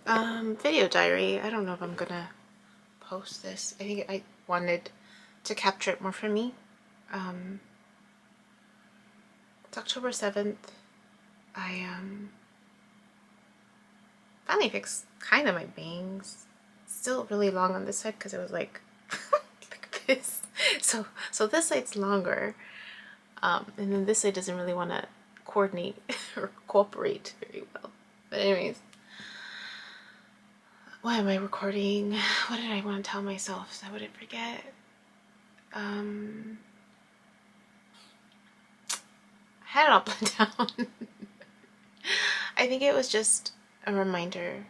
Video diary. I don't know if I'm gonna post this. I think I wanted to capture it more for me. It's October 7th. I finally fixed kind of my bangs. Still really long on this side because it was like like this. So this side's longer, and then this side doesn't really want to coordinate or cooperate very well. But anyways, why am I recording? What did I want to tell myself so I wouldn't forget? I had it all planned down. I think it was just a reminder.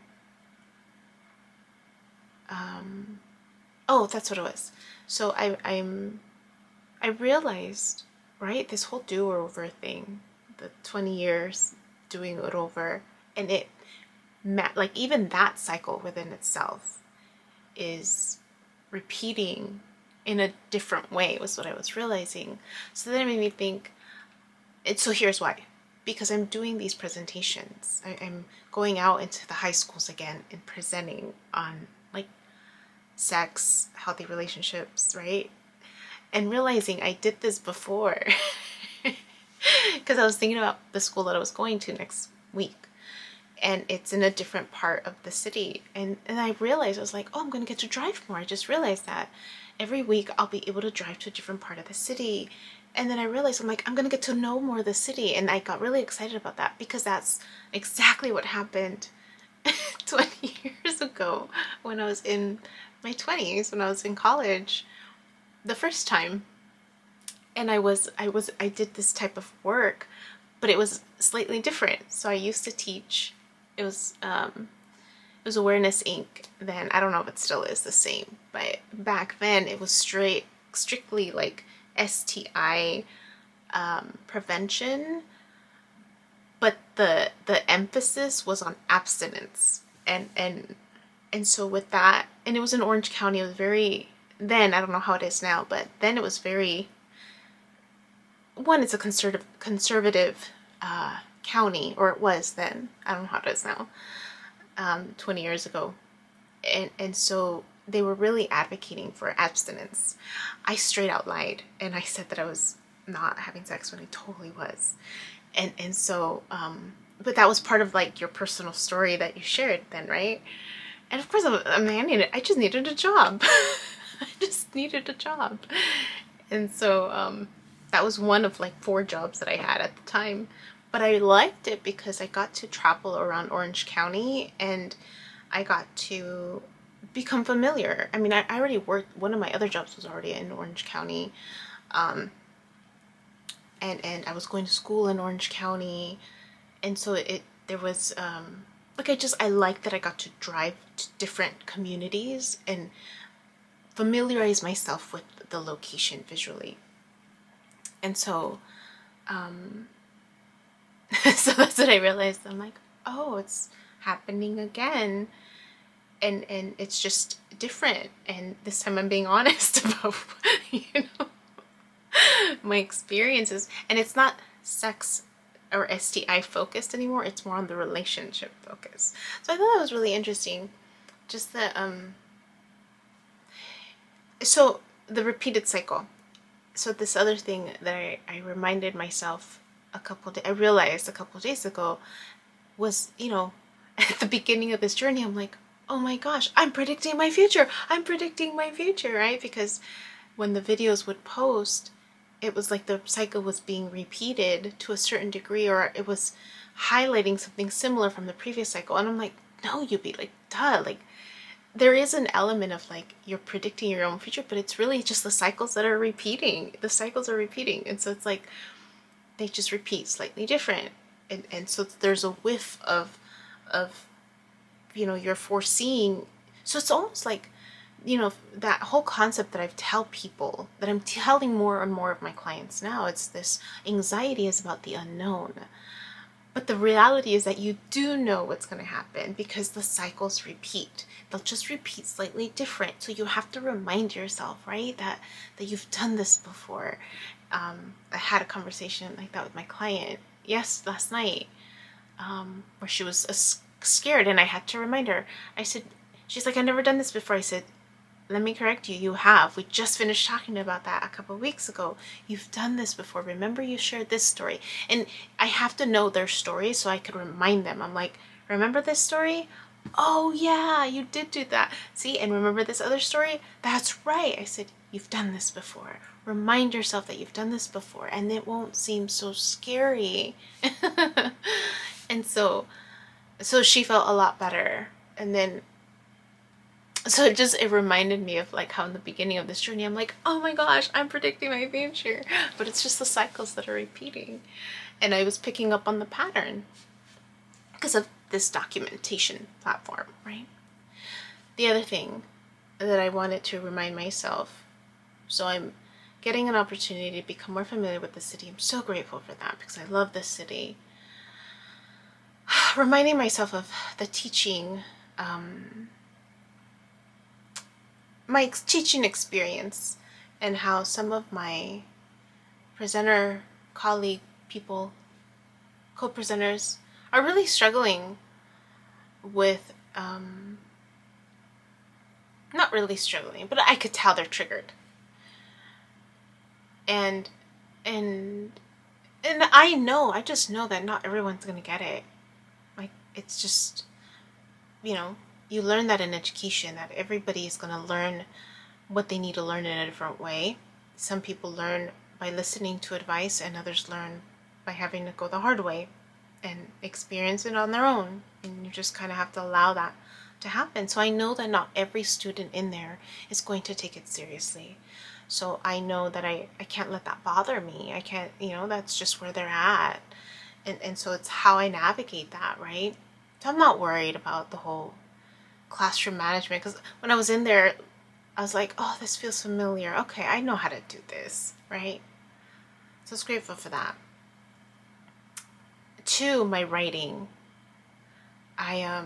Oh, that's what it was. So I realized, right, this whole do-over thing, the 20 years doing it over, and it like even that cycle within itself is repeating in a different way was what I was realizing. So then it made me think, and so here's why. Because I'm doing these presentations. I'm going out into the high schools again and presenting on like sex, healthy relationships, right? And realizing I did this before because I was thinking about the school that I was going to next week, and it's in a different part of the city, and I realized, I was like, oh, I'm gonna get to drive more. I just realized that every week I'll be able to drive to a different part of the city. And then I realized, I'm like, I'm gonna get to know more of the city, and I got really excited about that because that's exactly what happened 20 years ago when I was in my 20s, when I was in college the first time. And I did this type of work, but it was slightly different. So I used to teach. It was Awareness Inc. Then I don't know if it still is the same, but back then it was strictly like STI prevention, but the emphasis was on abstinence, and so with that, and it was in Orange County. It was very, then I don't know how it is now, but then it was very, one, it's a conservative county, or it was then. I don't know how it is now. 20 years ago, and so they were really advocating for abstinence. I straight out lied and I said that I was not having sex when I totally was, and so but that was part of like your personal story that you shared then, right? And of course, I just needed a job. I just needed a job, and so that was one of like 4 jobs that I had at the time. But I liked it because I got to travel around Orange County, and I got to become familiar. I mean, I already worked, one of my other jobs was already in Orange County, and I was going to school in Orange County, and so there was like, I liked that I got to drive to different communities and familiarize myself with the location visually. And so so that's what I realized. I'm like, oh, it's happening again, and it's just different. And this time I'm being honest about my experiences, and it's not sex or STI focused anymore. It's more on the relationship focus. So I thought that was really interesting. Just that so the repeated cycle. So this other thing that I reminded myself I realized a couple of days ago was, at the beginning of this journey, I'm like, oh my gosh, I'm predicting my future. I'm predicting my future, right? Because when the videos would post, it was like the cycle was being repeated to a certain degree, or it was highlighting something similar from the previous cycle. And I'm like, no, you be like, duh, like, there is an element of like you're predicting your own future, but it's really just the cycles that are repeating. The cycles are repeating, and so it's like they just repeat slightly different, and so there's a whiff of you're foreseeing. So it's almost like that whole concept that I'm telling more and more of my clients now. It's this anxiety is about the unknown. But the reality is that you do know what's going to happen because the cycles repeat. They'll just repeat slightly different. So you have to remind yourself, right, that you've done this before. I had a conversation like that with my client last night, where she was scared, and I had to remind her. I said, she's like, I've never done this before. I said, let me correct you. You have. We just finished talking about that a couple of weeks ago. You've done this before. Remember, you shared this story. And I have to know their story so I could remind them. I'm like, remember this story? Oh, yeah, you did do that. See, and remember this other story? That's right. I said, you've done this before. Remind yourself that you've done this before, and it won't seem so scary. And so she felt a lot better. And then so it reminded me of like how in the beginning of this journey I'm like, oh my gosh, I'm predicting my future, but it's just the cycles that are repeating. And I was picking up on the pattern because of this documentation platform, right? The other thing that I wanted to remind myself, so I'm getting an opportunity to become more familiar with the city. I'm so grateful for that because I love this city. Reminding myself of the teaching, my teaching experience, and how some of my presenter colleague people, co-presenters, are really struggling with, not really struggling, but I could tell they're triggered. And I just know that not everyone's gonna get it. Like, it's just, you learn that in education, that everybody is gonna learn what they need to learn in a different way. Some people learn by listening to advice, and others learn by having to go the hard way and experience it on their own. And you just kind of have to allow that to happen. So I know that not every student in there is going to take it seriously. So I know that I can't let that bother me. I can't, that's just where they're at. And so it's how I navigate that, right? So I'm not worried about the whole classroom management, because when I was in there, I was like, oh, this feels familiar. Okay, I know how to do this, right? So I was grateful for that. 2, my writing. I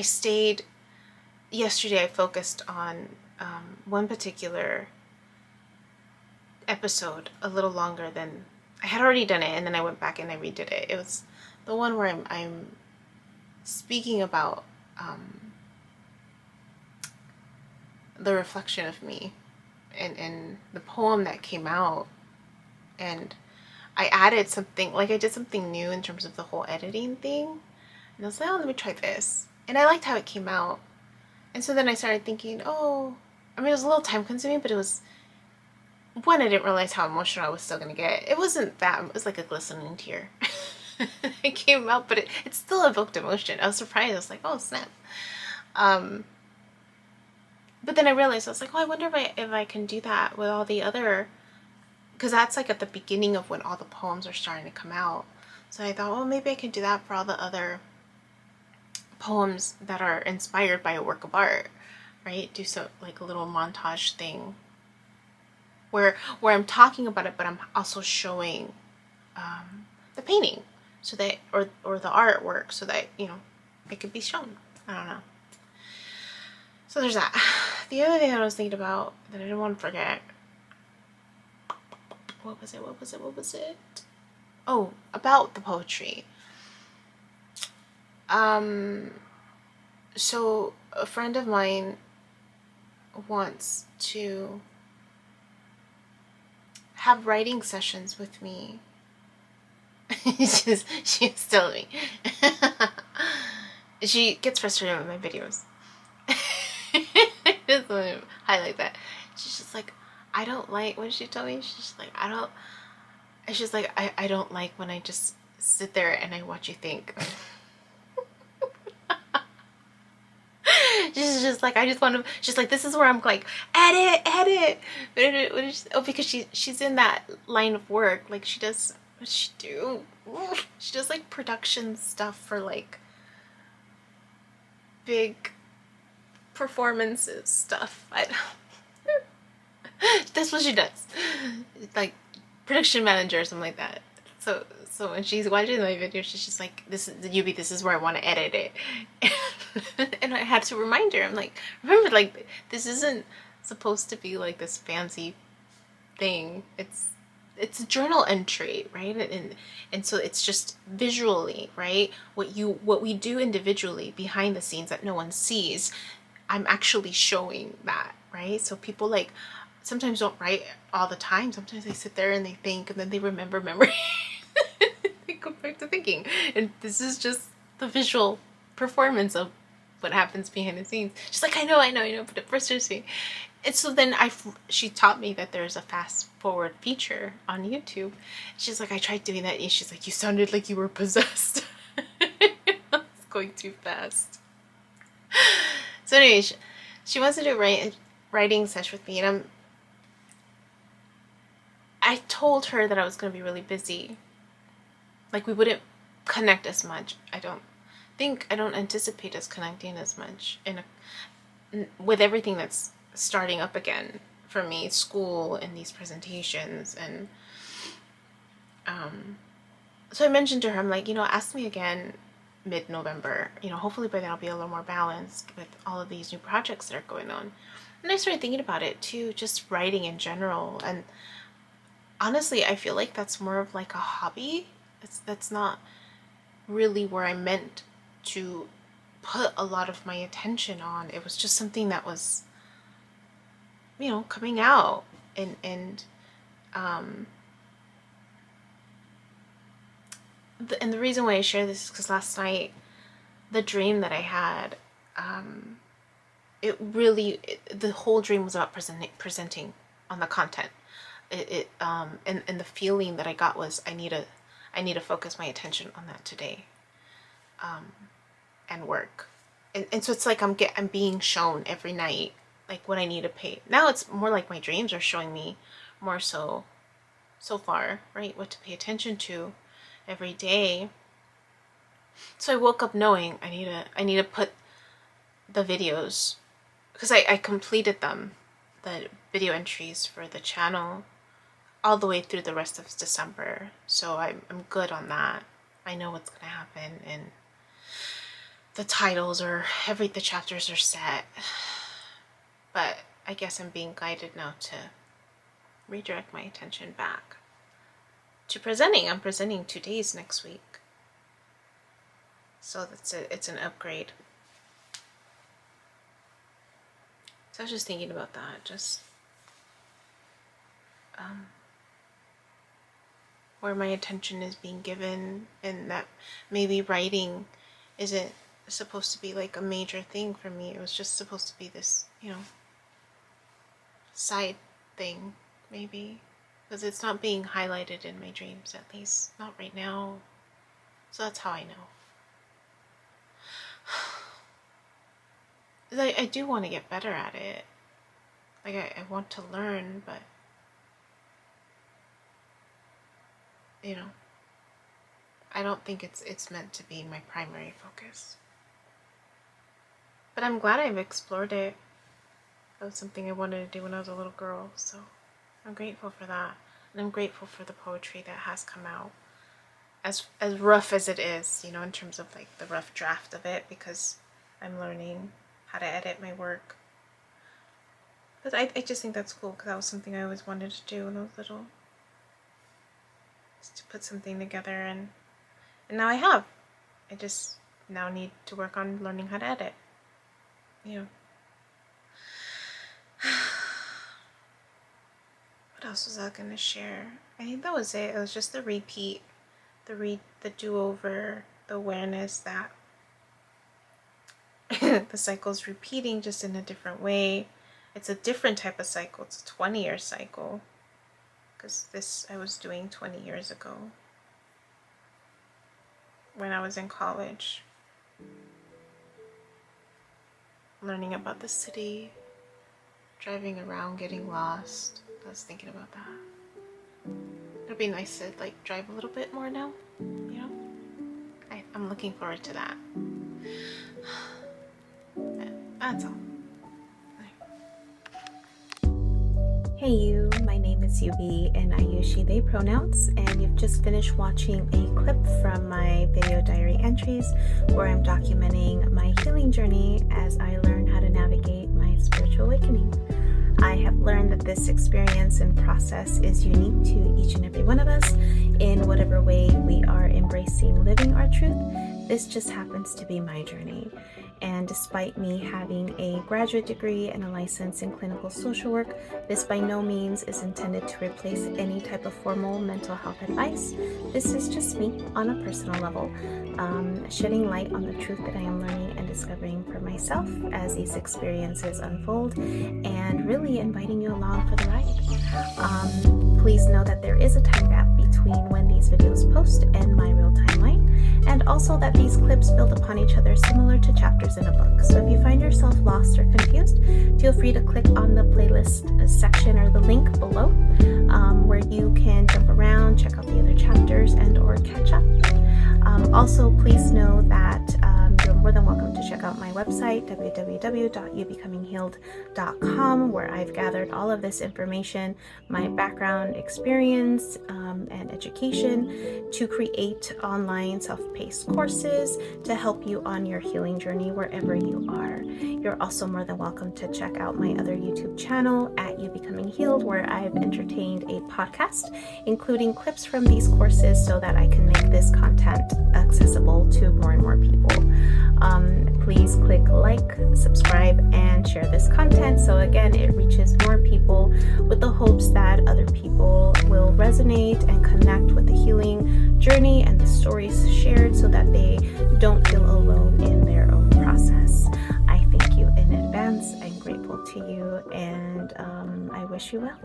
stayed, yesterday I focused on one particular episode a little longer than, I had already done it, and then I went back and I redid it. It was the one where I'm speaking about the reflection of me and the poem that came out. And I added something, like I did something new in terms of the whole editing thing. And I was like, oh, let me try this. And I liked how it came out. And so then I started thinking, oh, I mean, it was a little time consuming, but it was, one, I didn't realize how emotional I was still going to get. It wasn't that, it was like a glistening tear. It came out, but it still evoked emotion. I was surprised. I was like, oh, snap. But then I realized, I was like, oh, I wonder if I can do that with all the other, because that's like at the beginning of when all the poems are starting to come out. So I thought, well, maybe I can do that for all the other poems that are inspired by a work of art, right? Do so like a little montage thing where I'm talking about it, but I'm also showing the painting, so that, or the artwork, so that it could be shown. I don't know. So there's that. The other thing I was thinking about that I didn't want to forget. What was it? Oh, about the poetry. So a friend of mine wants to have writing sessions with me. She's telling me. She gets frustrated with my videos. I just want to highlight that. She's just like, I don't like, what did she tell me? She's just like, I don't like when I just sit there and I watch you think. She's just like, I just want to, she's like, this is where I'm like, edit. Oh, because she's in that line of work. Like, she does, what does she do? She does like production stuff for like big performances stuff. That's what she does. Like production manager or something like that. So when she's watching my video, she's just like, this is where I want to edit it. And I had to remind her, I'm like, remember, this isn't supposed to be like this fancy thing. it's a journal entry, right? And so it's just visually, right? What we do individually behind the scenes that no one sees, I'm actually showing that, right? So people like sometimes don't write all the time. Sometimes they sit there and they think, and then they remember memory. They go back to thinking. And this is just the visual performance of what happens behind the scenes. She's like, I know, but it frustrates me. And so then she taught me that there's a fast forward feature on YouTube. She's like, I tried doing that, and she's like, you sounded like you were possessed. I was going too fast. So anyway, she wants to do a writing session with me, and I told her that I was going to be really busy. Like, we wouldn't connect as much. I don't anticipate us connecting as much with everything that's starting up again for me, school and these presentations. And so I mentioned to her, I'm like, ask me again mid-November. Hopefully by then I'll be a little more balanced with all of these new projects that are going on. And I started thinking about it too, just writing in general. And honestly, I feel like that's more of like a hobby. That's not really where I meant to put a lot of my attention on. It was just something that was, coming out. And the reason why I share this is because last night, the dream that I had, the whole dream was about presenting on the content. And the feeling that I got was I need to focus my attention on that today, and work. And so it's like I'm being shown every night, like what I need to pay. Now it's more like my dreams are showing me more so far, right? What to pay attention to every day. So I woke up knowing I need to put the videos, because I completed them, the video entries for the channel, all the way through the rest of December. So I'm good on that. I know what's gonna happen, and the titles the chapters are set. But I guess I'm being guided now to redirect my attention back to presenting. I'm presenting 2 days next week. So that's it. It's an upgrade. So I was just thinking about that, just where my attention is being given, and that maybe writing isn't supposed to be like a major thing for me. It was just supposed to be this, side thing, maybe, because it's not being highlighted in my dreams, at least not right now. So that's how I know. I do want to get better at it. Like, I want to learn, but I don't think it's meant to be my primary focus. But I'm glad I've explored it. That was something I wanted to do when I was a little girl, so I'm grateful for that. And I'm grateful for the poetry that has come out. As rough as it is, in terms of like the rough draft of it, because I'm learning how to edit my work. But I just think that's cool, because that was something I always wanted to do when I was little. Just to put something together, and now I have. I just now need to work on learning how to edit. What else was I gonna share? I think that was it. It was just the repeat, the do-over, the awareness that the cycle's repeating, just in a different way. It's a different type of cycle. It's a 20-year cycle, because this I was doing 20 years ago when I was in college, learning about the city, driving around, getting lost. I was thinking about that. It'd be nice to like drive a little bit more now, I'm looking forward to that. That's all. Hey you, my name is Yubi and I use she, they pronouns, and you've just finished watching a clip from my video diary entries where I'm documenting my healing journey as I learn how to navigate my spiritual awakening. I have learned that this experience and process is unique to each and every one of us in whatever way we are embracing living our truth. This just happens to be my journey. And despite me having a graduate degree and a license in clinical social work, this by no means is intended to replace any type of formal mental health advice. This is just me on a personal level, shedding light on the truth that I am learning and discovering for myself as these experiences unfold, and really inviting you along for the ride. Please know that there is a time gap between when these videos post and my real timeline, and also that these clips build upon each other similar to chapters in a book. So if you find yourself lost or confused, feel free to click on the playlist section or the link below, where you can jump around, check out the other chapters, and or catch up. Also, please know that you're more than welcome to check out my website, www.youbecominghealed.com, where I've gathered all of this information, my background, experience, and education to create online self-paced courses to help you on your healing journey wherever you are. You're also more than welcome to check out my other YouTube channel at You Becoming Healed, where I've entertained a podcast, including clips from these courses so that I can make this content accessible to more and more people. Please click like, subscribe, and share this content so again it reaches more people, with the hopes that other people will resonate and connect with the healing journey and the stories shared so that they don't feel alone in their own process. I thank you in advance. I'm grateful to you, and I wish you well.